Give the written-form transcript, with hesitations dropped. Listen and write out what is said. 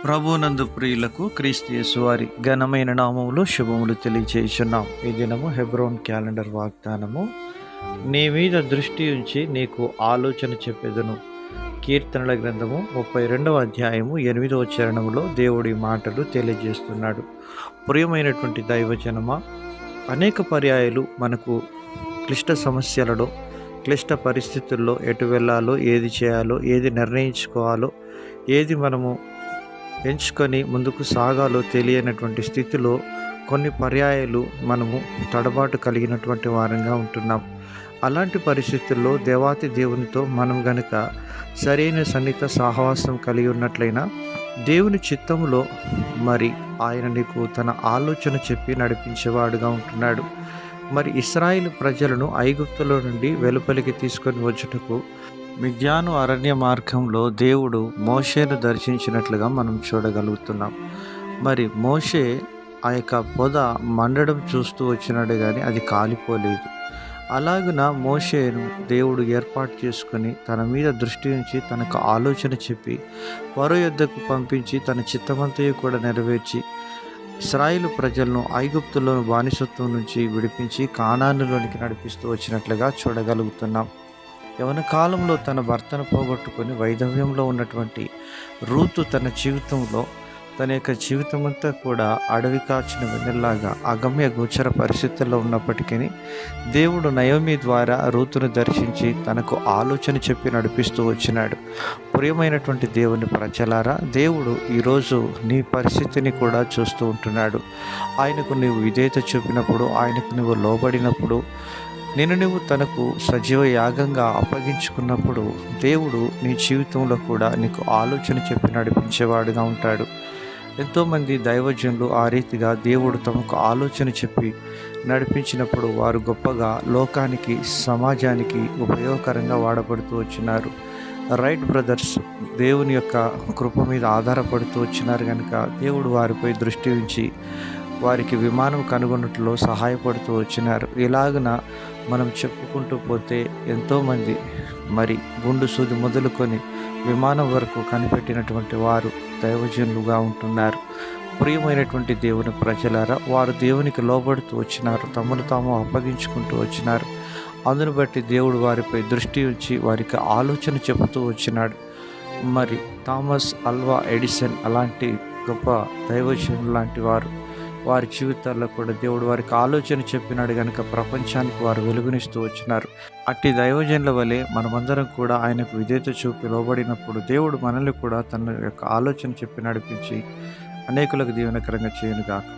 ప్రభునందు ప్రియులకు క్రీస్తు యేసు వారి ఘనమైన నామములు శుభములు తెలియజేయుచున్నాం. ఈ దినము హెబ్రోన్ క్యాలెండర్ వాగ్దానము. నీ మీద దృష్టి ఉంచి నీకు ఆలోచన చెప్పెదను. కీర్తనల గ్రంథము 32వ అధ్యాయము 8వ చరణములో దేవుడి మాటలు తెలియజేస్తున్నాడు. ప్రియమైనటువంటి దైవజనమా, అనేక పర్యాయాలు మనకు క్లిష్ట సమస్యలలో, క్లిష్ట పరిస్థితుల్లో ఎటు వెళ్ళాలో, ఏది చేయాలో, ఏది నిర్ణయించుకోవాలో, ఏది మనము ఎంచుకొని ముందుకు సాగాలో తెలియనటువంటి స్థితిలో కొన్ని పర్యాయాలు మనము తడబాటు కలిగినటువంటి వారంగా ఉంటున్నాం. అలాంటి పరిస్థితుల్లో దేవాతి దేవునితో మనం గనుక సరైన సన్నిహిత సహవాసం కలిగి ఉన్నట్లయినా దేవుని చిత్తములో మరి ఆయన నీకు తన ఆలోచన చెప్పి నడిపించేవాడుగా ఉంటున్నాడు. మరి ఇశ్రాయేలు ప్రజలను ఐగుప్తులో నుండి వెలుపలికి తీసుకొని వచ్చుటకు మిద్యాను అరణ్య మార్గంలో దేవుడు మోషేను దర్శించినట్లుగా మనం చూడగలుగుతున్నాం. మరి మోషే ఆ యొక్క పొద మండడం చూస్తూ వచ్చినాడు, కానీ అది కాలిపోలేదు. అలాగున మోషేను దేవుడు ఏర్పాటు చేసుకొని తన మీద దృష్టి ఉంచి తనకు ఆలోచన చెప్పి ఫరో యొద్దకు పంపించి తన చిత్తమంతయు కూడా నెరవేర్చి ఇశ్రాయేలు ప్రజలను ఐగుప్తులోని బానిసత్వం నుంచి విడిపించి కానానులోనికి నడిపిస్తూ వచ్చినట్లుగా చూడగలుగుతున్నాం. యవన కాలంలో తన భర్తను పోగొట్టుకొని వైధవ్యంలో ఉన్నటువంటి రూతు తన జీవితంలో తన యొక్క జీవితం అంతా కూడా అడవి కాచిన వెన్నెల్లాగా అగమ్య గోచర పరిస్థితుల్లో ఉన్నప్పటికీ దేవుడు నయోమి ద్వారా రూతును దర్శించి తనకు ఆలోచన చెప్పి నడిపిస్తూ వచ్చినాడు. ప్రియమైనటువంటి దేవుని ప్రజలారా, దేవుడు ఈరోజు నీ పరిస్థితిని కూడా చూస్తూ ఉంటున్నాడు. ఆయనకు నీవు విధేయత చూపినప్పుడు, ఆయనకు నువ్వు లోబడినప్పుడు, నువ్వు తనకు సజీవ యాగంగా అప్పగించుకున్నప్పుడు దేవుడు నీ జీవితంలో కూడా నీకు ఆలోచన చెప్పి నడిపించేవాడుగా ఉంటాడు. ఎంతోమంది దైవజనులు ఆ రీతిగా దేవుడు తమకు ఆలోచన చెప్పి నడిపించినప్పుడు వారు గొప్పగా లోకానికి, సమాజానికి ఉపయోగకరంగా వాడబడుతూ వచ్చినారు. రైట్ బ్రదర్స్ దేవుని యొక్క కృప మీద ఆధారపడుతూ వచ్చినారు కనుక దేవుడు వారిపై దృష్టి ఉంచి వారికి విమానం కనుగొన్నట్లో సహాయపడుతూ వచ్చినారు. ఇలాగున మనం చెప్పుకుంటూ పోతే ఎంతోమంది మరి గుండు సూది మొదలుకొని విమానం వరకు కనిపెట్టినటువంటి వారు దైవజనులుగా ఉంటున్నారు. ప్రియమైనటువంటి దేవుని ప్రజలారా, వారు దేవునికి లోబడుతూ వచ్చినారు, తమను తాము అప్పగించుకుంటూ వచ్చినారు. అందును బట్టి దేవుడు వారిపై దృష్టి ఉంచి వారికి ఆలోచన చెబుతూ వచ్చినాడు. మరి థామస్ అల్వా ఎడిసన్ అలాంటి గొప్ప దైవజనులు లాంటి వారి జీవితాల్లో కూడా దేవుడు వారికి ఆలోచన చెప్పినాడు కనుక ప్రపంచానికి వారు వెలుగునిస్తూ వచ్చినారు. అట్టి దైవజనుల వలె మనమందరం కూడా ఆయనకు విధేయత చూపి లోబడినప్పుడు దేవుడు మనల్ని కూడా తన యొక్క ఆలోచన చెప్పి నడిపించి అనేకులకు దీవెనకరంగా చేయనుగాక.